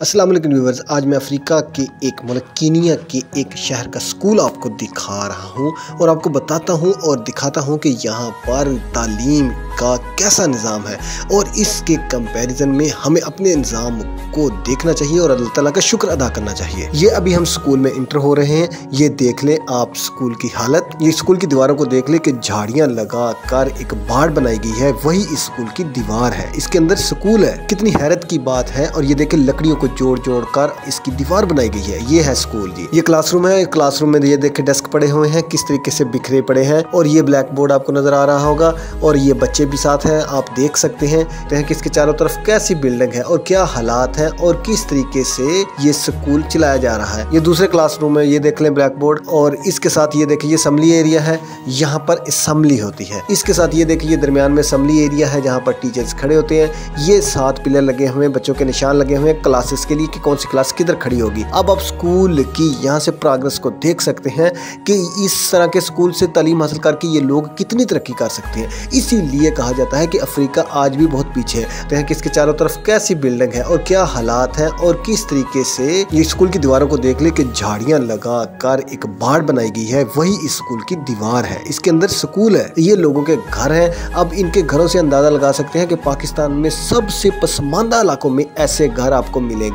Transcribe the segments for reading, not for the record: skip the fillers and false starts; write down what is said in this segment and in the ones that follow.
अस्सलाम वालेकुम व्यूअर्स, आज मैं अफ्रीका के एक मुल्क कीनिया के एक शहर का स्कूल आपको दिखा रहा हूँ और आपको बताता हूँ और दिखाता हूँ कि यहाँ पर तालीम का कैसा निज़ाम है और इसके कंपैरिजन में हमें अपने निज़ाम को देखना चाहिए और अल्लाह ताला का शुक्र अदा करना चाहिए। ये अभी हम स्कूल में इंटर हो रहे हैं। ये देख लें आप स्कूल की हालत, ये स्कूल की दीवारों को देख लें कि झाड़ियाँ लगा कर एक बाड़ बनाई गई है, वही इस स्कूल की दीवार है। इसके अंदर स्कूल है, कितनी हैरत की बात है। और ये देखें लकड़ियों को जोड़ जोड़ कर इसकी दीवार बनाई गई है। ये है स्कूल जी। ये क्लासरूम है। क्लासरूम में ये देखे डेस्क पड़े हुए हैं किस तरीके से बिखरे पड़े हैं और ये ब्लैक बोर्ड आपको नजर आ रहा होगा और ये बच्चे भी साथ हैं, आप देख सकते हैं कि इसके चारों तरफ कैसी बिल्डिंग है और क्या हालात हैं और किस तरीके से ये स्कूल चलाया जा रहा है। ये दूसरे क्लासरूम है, ये देख लें ब्लैक बोर्ड और इसके साथ ये देखिए ये असेंबली एरिया है, यहाँ पर असेंबली होती है। इसके साथ ये देखिए दरमियान में असेंबली एरिया है जहाँ पर टीचर्स खड़े होते हैं। ये 7 पिलर लगे हुए हैं, बच्चों के निशान लगे हुए हैं क्लासेस के लिए कि कौन सी क्लास किधर खड़ी होगी। अब आप स्कूल की यहाँ से प्रोग्रेस को देख सकते हैं कि इस तरह के स्कूल से तालीम हासिल करके ये लोग कितनी तरक्की कर सकते हैं। इसीलिए कहा जाता है कि अफ्रीका आज भी बहुत पीछे है कि इसके चारों तरफ कैसी बिल्डिंग है और क्या हालात हैं और किस तरीके से ये स्कूल की दीवारों को देख ले कि झाड़ियां लगा कर एक बाड़ बनाई गई है, वही इस स्कूल की दीवार है। इसके अंदर स्कूल है, ये लोगों के घर हैं। अब इनके घरों से अंदाजा लगा सकते हैं कि पाकिस्तान में सबसे पसमानदा इलाकों में ऐसे घर आपको मिलेंगे,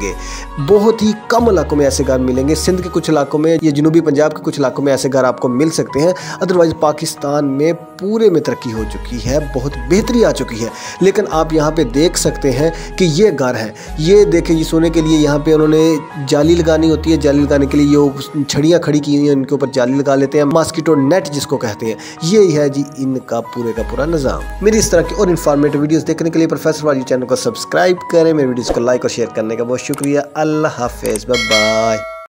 बहुत ही कम इलाकों में ऐसे घर मिलेंगे। सिंध के कुछ इलाकों में, ये जनूबी पंजाब के कुछ इलाकों में ऐसे घर आपको मिल सकते हैं। अदरवाइज पाकिस्तान में पूरे में तरक्की हो चुकी है, बहुत बेहतरी आ चुकी है। लेकिन आप यहाँ पे देख सकते हैं कि ये घर है। ये देखें, ये सोने के लिए यहाँ पे उन्होंने जाली लगानी होती है। जाली लगाने के लिए ये छड़ियाँ खड़ी की हैं, उनके ऊपर जाली लगा लेते हैं, मॉस्किटो नेट जिसको कहते हैं। ये है जी इनका पूरे का पूरा निज़ाम। मेरी इस तरह की और इन्फॉर्मेटिव वीडियोस देखने के लिए प्रोफेसर वाली चैनल को सब्सक्राइब करें। मेरे वीडियोस को लाइक और शेयर करने का बहुत शुक्रिया। अल्लाह हाफिज़, बाय बाय।